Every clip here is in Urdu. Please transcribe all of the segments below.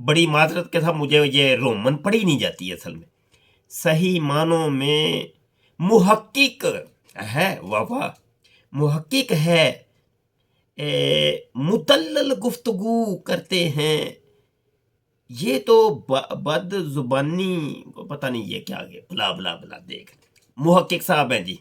بڑی معذرت کے ساتھ مجھے یہ رومن پڑھی نہیں جاتی اصل میں، صحیح معنوں میں محقق ہے، واہ محقق ہے، مدلل گفتگو کرتے ہیں، یہ تو بد زبانی، پتہ نہیں یہ کیا آگے بلا بلا بلا دیکھ محقق صاحب ہیں جی،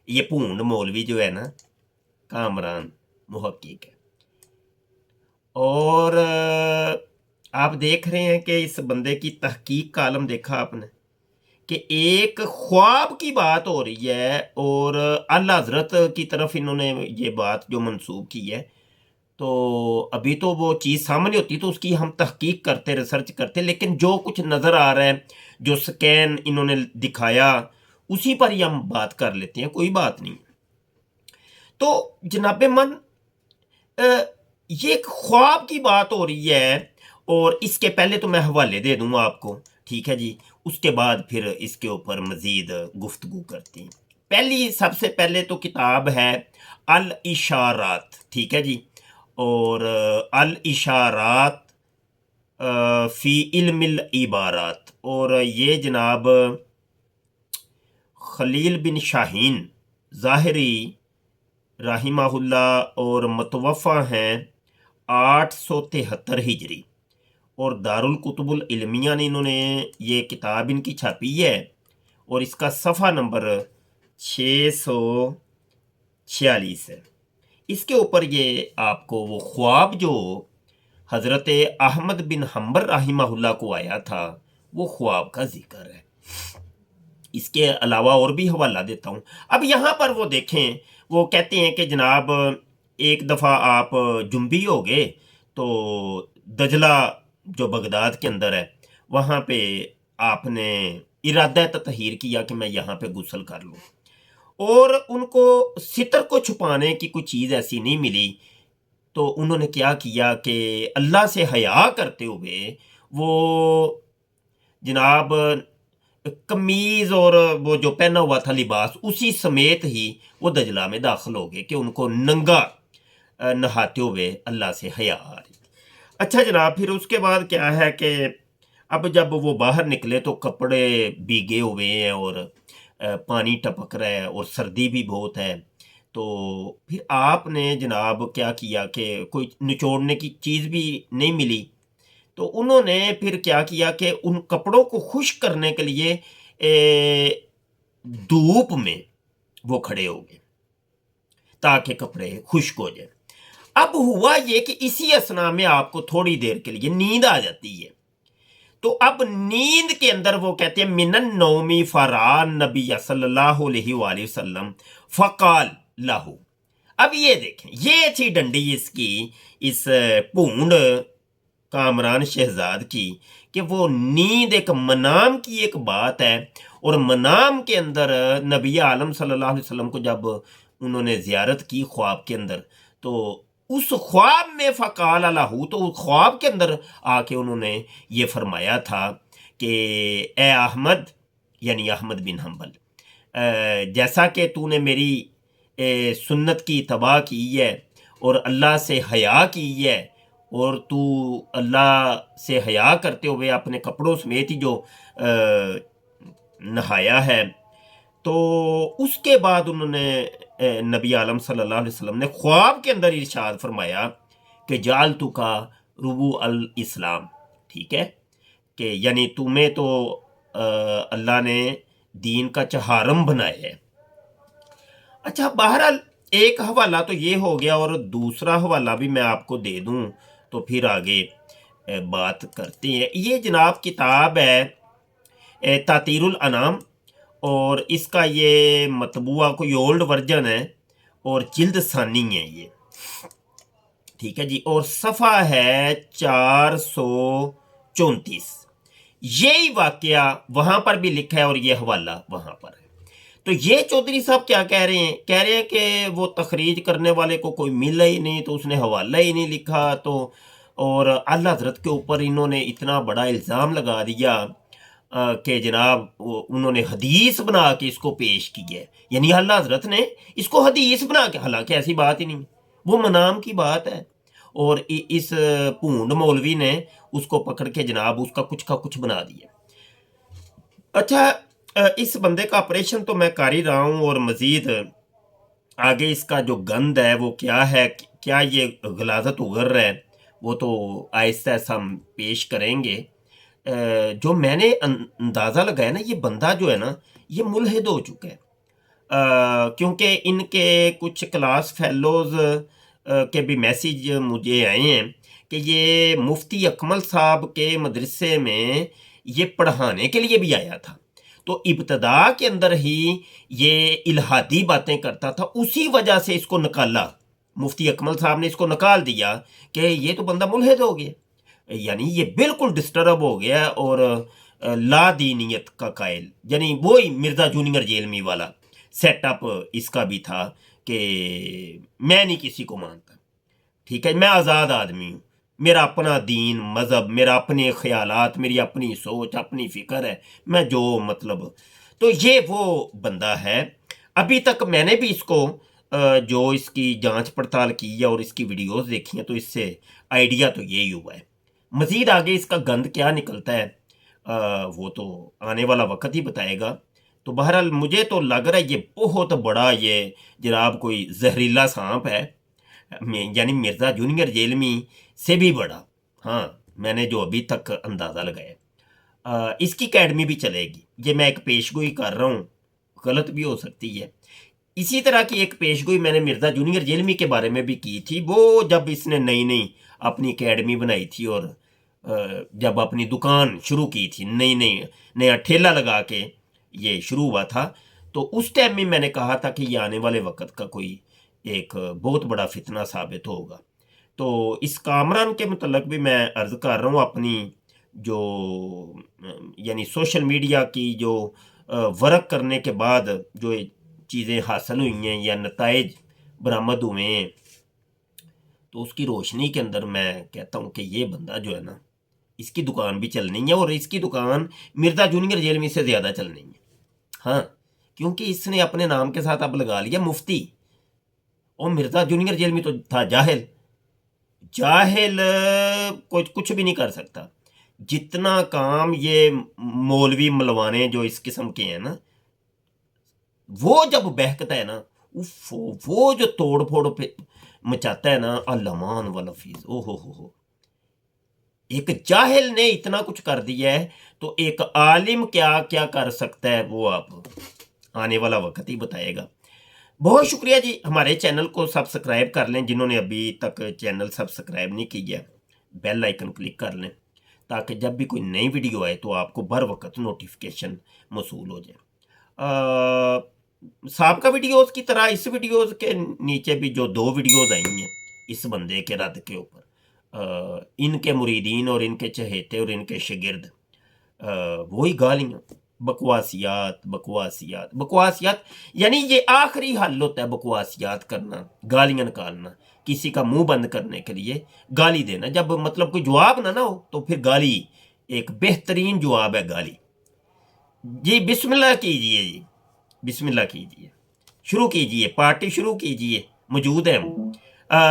یہ پونڈ مولوی جو ہے نا کامران محقق ہے۔ اور آپ دیکھ رہے ہیں کہ اس بندے کی تحقیق کا عالم دیکھا آپ نے کہ ایک خواب کی بات ہو رہی ہے اور اعلیٰ حضرت کی طرف انہوں نے یہ بات جو منسوب کی ہے، تو ابھی تو وہ چیز سامنے ہوتی تو اس کی ہم تحقیق کرتے، ریسرچ کرتے، لیکن جو کچھ نظر آ رہا ہے، جو سکین انہوں نے دکھایا، اسی پر ہی ہم بات کر لیتے ہیں، کوئی بات نہیں۔ تو جناب من یہ ایک خواب کی بات ہو رہی ہے، اور اس کے پہلے تو میں حوالے دے دوں گا آپ کو، ٹھیک ہے جی، اس کے بعد پھر اس کے اوپر مزید گفتگو کرتے ہیں۔ سب سے پہلے تو کتاب ہے الاشارات، ٹھیک ہے جی، اور الاشارات فی علم العبارات، اور یہ جناب خلیل بن شاہین ظاہری رحمہ اللہ اور متوفہ ہیں 873 ہجری، اور دارالکتب العلمیہ نے انہوں نے یہ کتاب ان کی چھاپی ہے، اور اس کا صفحہ نمبر 646 ہے۔ اس کے اوپر یہ آپ کو وہ خواب جو حضرت احمد بن حنبل رحمہ اللہ کو آیا تھا، وہ خواب کا ذکر ہے۔ اس کے علاوہ اور بھی حوالہ دیتا ہوں۔ اب یہاں پر وہ دیکھیں، وہ کہتے ہیں کہ جناب ایک دفعہ آپ جنبی ہو گئے تو دجلہ جو بغداد کے اندر ہے وہاں پہ آپ نے ارادہ تطہیر کیا کہ میں یہاں پہ غسل کر لوں، اور ان کو ستر کو چھپانے کی کوئی چیز ایسی نہیں ملی، تو انہوں نے کیا کیا کہ اللہ سے حیا کرتے ہوئے وہ جناب قمیض اور وہ جو پہنا ہوا تھا لباس اسی سمیت ہی وہ دجلہ میں داخل ہو گئے کہ ان کو ننگا نہاتے ہوئے اللہ سے حیا آ رہی۔ اچھا جناب، پھر اس کے بعد کیا ہے کہ اب جب وہ باہر نکلے تو کپڑے بھیگے ہوئے ہیں اور پانی ٹپک رہا ہے اور سردی بھی بہت ہے، تو پھر آپ نے جناب کیا کیا کہ کوئی نچوڑنے کی چیز بھی نہیں ملی، تو انہوں نے پھر کیا کیا کہ ان کپڑوں کو خشک کرنے کے لیے دھوپ میں وہ کھڑے ہو گئے تاکہ کپڑے خشک ہو جائیں۔ اب ہوا یہ کہ اسی اسنا میں آپ کو تھوڑی دیر کے لیے نیند آ جاتی ہے، تو اب نیند کے اندر وہ کہتے ہیں من النوم فران نبی صلی اللہ علیہ وآلہ وسلم فقال لاہو۔ اب یہ دیکھیں، یہ تھی ڈنڈی اس کی، اس پونڈ کامران شہزاد کی، کہ وہ نیند ایک منام کی ایک بات ہے، اور منام کے اندر نبی عالم صلی اللہ علیہ وسلم کو جب انہوں نے زیارت کی خواب کے اندر، تو اس خواب میں فقال لہو، تو اس خواب کے اندر آ کے انہوں نے یہ فرمایا تھا کہ اے احمد، یعنی احمد بن حنبل، جیسا کہ تو نے میری سنت کی اتباع کی ہے اور اللہ سے حیا کی ہے، اور تو اللہ سے حیا کرتے ہوئے اپنے کپڑوں سمیت ہی جو نہایا ہے، تو اس کے بعد انہوں نے نبی عالم صلی اللہ علیہ وسلم نے خواب کے اندر ارشاد فرمایا کہ جعلتو کا ربوع الاسلام، ٹھیک ہے، کہ یعنی تمہیں تو اللہ نے دین کا چہارم بنایا ہے۔ اچھا، بہرحال ایک حوالہ تو یہ ہو گیا، اور دوسرا حوالہ بھی میں آپ کو دے دوں تو پھر آگے بات کرتے ہیں۔ یہ جناب کتاب ہے تعطیر الانام، اور اس کا یہ مطبوعہ کوئی اولڈ ورژن ہے اور جلد ثانی ہے یہ، ٹھیک ہے جی، اور صفحہ ہے 434۔ یہی واقعہ وہاں پر بھی لکھا ہے اور یہ حوالہ وہاں پر ہے۔ تو یہ چودھری صاحب کیا کہہ رہے ہیں؟ کہہ رہے ہیں کہ وہ تخریج کرنے والے کو کوئی ملا ہی نہیں، تو اس نے حوالہ ہی نہیں لکھا، تو اور اعلیٰ حضرت کے اوپر انہوں نے اتنا بڑا الزام لگا دیا کہ جناب انہوں نے حدیث بنا کے اس کو پیش کی ہے، یعنی اعلیٰ حضرت نے اس کو حدیث بنا کے، حالانکہ ایسی بات ہی نہیں، وہ منام کی بات ہے، اور اس پونڈ مولوی نے اس کو پکڑ کے جناب اس کا کچھ بنا دیا. اچھا اس بندے کا آپریشن تو میں کر ہی رہا ہوں، اور مزید آگے اس کا جو گند ہے وہ کیا ہے، کیا یہ غلاظت اگر رہا ہے، وہ تو آہستہ آہستہ ہم پیش کریں گے. جو میں نے اندازہ لگایا نا، یہ بندہ جو ہے نا یہ ملحد ہو چکا ہے، کیونکہ ان کے کچھ کلاس فیلوز کے بھی میسیج مجھے آئے ہیں کہ یہ مفتی اکمل صاحب کے مدرسے میں یہ پڑھانے کے لیے بھی آیا تھا. تو ابتدا کے اندر ہی یہ الہادی باتیں کرتا تھا، اسی وجہ سے اس کو نکالا، مفتی اکمل صاحب نے اس کو نکال دیا کہ یہ تو بندہ ملحد ہو گیا، یعنی یہ بالکل ڈسٹرب ہو گیا اور لا دینیت کا قائل، یعنی وہی مرزا جونیئر جیلمی والا سیٹ اپ اس کا بھی تھا کہ میں نہیں کسی کو مانتا، ٹھیک ہے، میں آزاد آدمی ہوں، میرا اپنا دین مذہب، میرا اپنے خیالات، میری اپنی سوچ، اپنی فکر ہے، میں جو مطلب. تو یہ وہ بندہ ہے. ابھی تک میں نے بھی اس کو جو اس کی جانچ پڑتال کی ہے اور اس کی ویڈیوز دیکھی ہیں تو اس سے آئیڈیا تو یہی ہوا ہے. مزید آگے اس کا گند کیا نکلتا ہے وہ تو آنے والا وقت ہی بتائے گا. تو بہرحال مجھے تو لگ رہا ہے یہ بہت بڑا یہ جناب کوئی زہریلا سانپ ہے، یعنی مرزا جونیئر جیلمی سے بھی بڑا. ہاں میں نے جو ابھی تک اندازہ لگایا. اس کی اکیڈمی بھی چلے گی، یہ میں ایک پیشگوئی کر رہا ہوں، غلط بھی ہو سکتی ہے. اسی طرح کی ایک پیشگوئی میں نے مرزا جونیئر جیلمی کے بارے میں بھی کی تھی، وہ جب اس نے نئی اپنی اکیڈمی بنائی تھی اور جب اپنی دکان شروع کی تھی، نیا ٹھیلا لگا کے یہ شروع ہوا تھا، تو اس ٹائم میں نے کہا تھا کہ یہ آنے والے وقت کا کوئی ایک بہت بڑا فتنہ ثابت ہوگا. تو اس کامران کے متعلق بھی میں عرض کر رہا ہوں، اپنی جو یعنی سوشل میڈیا کی جو ورک کرنے کے بعد جو چیزیں حاصل ہوئی ہیں یا نتائج برآمد ہوئے ہیں، تو اس کی روشنی کے اندر میں کہتا ہوں کہ یہ بندہ جو ہے نا، اس کی دکان بھی چلنی ہے، اور اس کی دکان مرزا جونیئر جیلمی سے زیادہ چلنی ہے. ہاں کیونکہ اس نے اپنے نام کے ساتھ اب لگا لیا مفتی، اور مرزا جونیئر جیلمی تو تھا جاہل کچھ بھی نہیں کر سکتا. جتنا کام یہ مولوی ملوانے جو اس قسم کے ہیں نا، وہ جب بہکتا ہے نا، وہ جو توڑ پھوڑ پہ مچاتا ہے نا، علمان والحفیظ، او ہو ایک جاہل نے اتنا کچھ کر دیا ہے، تو ایک عالم کیا کیا کر سکتا ہے وہ آپ آنے والا وقت ہی بتائے گا. بہت شکریہ جی. ہمارے چینل کو سبسکرائب کر لیں، جنہوں نے ابھی تک چینل سبسکرائب نہیں کی ہے بیل آئیکن کلک کر لیں، تاکہ جب بھی کوئی نئی ویڈیو آئے تو آپ کو بر وقت نوٹیفیکیشن موصول ہو جائے. سابقہ ویڈیوز کی طرح اس ویڈیوز کے نیچے بھی جو 2 ویڈیوز آئی ہیں اس بندے کے رد کے اوپر، ان کے مریدین اور ان کے چہیتے اور ان کے شاگرد وہی گالیاں، بکواسیات، یعنی یہ آخری حل ہوتا ہے بکواسیات کرنا، گالیاں نکالنا، کسی کا منہ بند کرنے کے لیے گالی دینا. جب مطلب کوئی جواب نہ ہو تو پھر گالی ایک بہترین جواب ہے، گالی. جی بسم اللہ کیجئے، جی بسم اللہ کیجئے، شروع کیجئے، پارٹی شروع کیجئے، موجود ہیں ہم.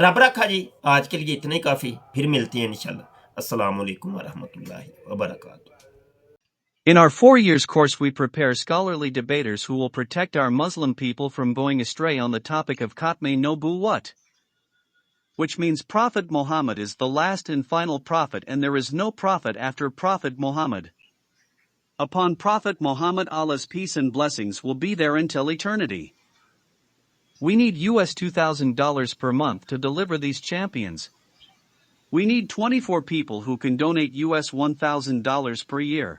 رب رکھا جی. آج کے لیے اتنا ہی کافی، پھر ملتے ہیں انشاءاللہ. السلام علیکم ورحمۃ اللہ وبرکاتہ. In our 4 years course we prepare scholarly debaters who will protect our Muslim people from going astray on the topic of Khatme Nubuwwat. Which means Prophet Muhammad is the last and final prophet and there is no prophet after Prophet Muhammad. Upon Prophet Muhammad Allah's peace and blessings will be there until eternity. We need US $2,000 per month to deliver these champions. We need 24 people who can donate US $1,000 per year.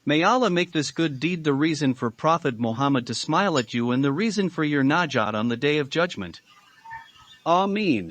May Allah make this good deed the reason for Prophet Muhammad to smile at you and the reason for your najat on the Day of Judgment. Ameen.